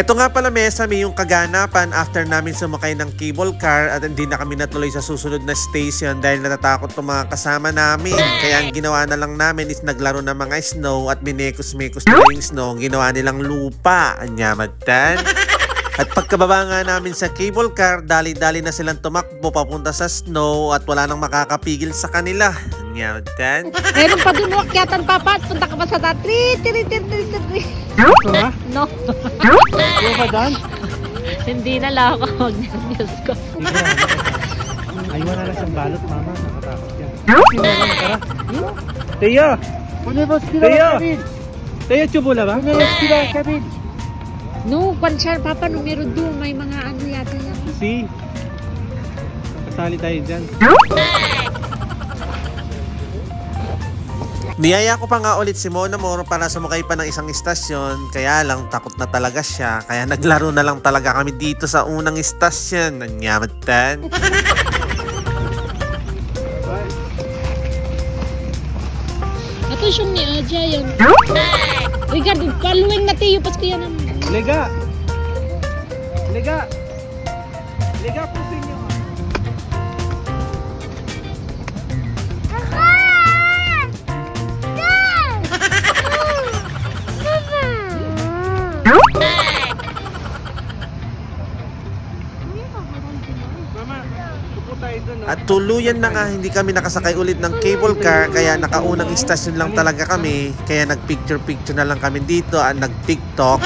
Ito nga pala Mesami yung kaganapan after namin sumakay ng cable car at hindi na kami natuloy sa susunod na station dahil natatakot itong mga kasama namin. Kaya ang ginawa na lang namin is naglaro ng mga snow at minekos-mekos na yung snow. Ginawa nilang lupa. Anyamatan. At pagkababa nga namin sa cable car, dali-dali na silang tumakbo papunta sa snow at wala nang makakapigil sa kanila. Anyamatan. Meron pa dun wakyatan papa at punta ka pa sa tatri. Ito ba? No. Ito ba Dan? Hindi na lang ako mag-news ko. Ay, wala na siyang balot, mama. Nakatakot yan. Tara. Teo! Teo! Teo, chubula ba? No, pansyan papa, numero 2. May mga ano yata yan. Si. Kasali tayo dyan. Niyaya ko pa nga ulit si Mona Moro para sumakay pa ng isang istasyon. Kaya lang takot na talaga siya. Kaya naglaro na lang talaga kami dito sa unang istasyon. Anyamatan. Ito siyang ni Aja yan. Rigard, paluin na tiyo. Pas kaya naman. Lega! Lega! Lega po sa inyo. At tuluyan na nga hindi kami nakasakay ulit ng cable car kaya nakaunang istasyon lang talaga kami. Kaya nagpicture-picture na lang kami dito at nag-tiktok.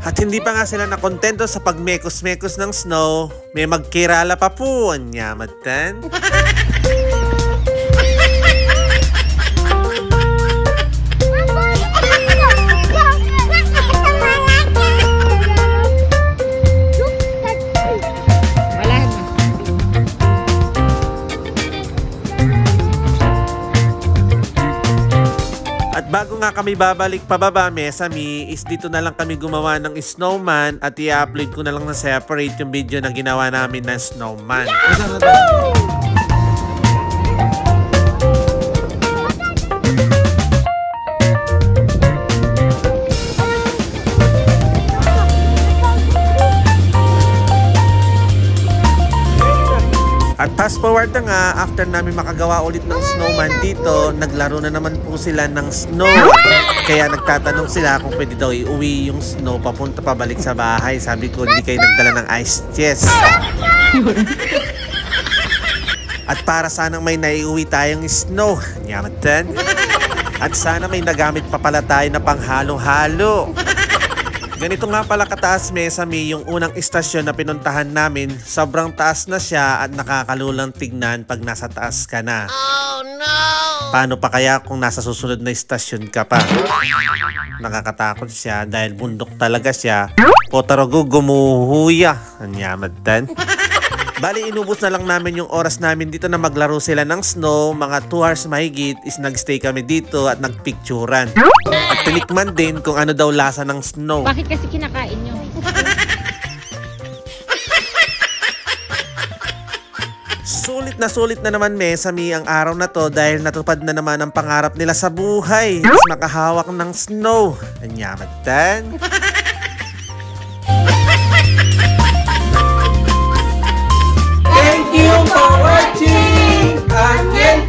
At hindi pa nga sila nakontento sa pagmekos-mekos ng snow, may magkirala pa po. Anyamatan. At bago nga kami babalik pababa, Mesami, is dito na lang kami gumawa ng snowman at i-upload ko na lang na separate yung video na ginawa namin ng snowman. At fast forward na nga, after namin makagawa ulit ng snowman dito, naglaro na naman po sila ng snow. Kaya nagtatanong sila kung pwede daw iuwi yung snow papunta pabalik sa bahay. Sabi ko, hindi kayo nagdala ng ice chest. At para sanang may naiuwi tayong snow. Nyamatan. At sana may nagamit pa pala tayo na panghalo-halo. Ganito nga pala kataas, Mesami, yung unang istasyon na pinuntahan namin. Sobrang taas na siya at nakakalulang tignan pag nasa taas ka na. Oh no! Paano pa kaya kung nasa susunod na istasyon ka pa? Nakakatakot siya dahil bundok talaga siya. Potarago gumuhuya. Anyamatan. Bali, inubos na lang namin yung oras namin dito na maglaro sila ng snow. Mga 2 hours mahigit is nagstay kami dito at nagpicturan. At tinikman din kung ano daw lasa ng snow. Bakit kasi kinakain nyo? Sulit na naman, Mesami, ang araw na to dahil natupad na naman ang pangarap nila sa buhay. Mas makahawak ng snow. Anyamatan. Thank you for watching! Again!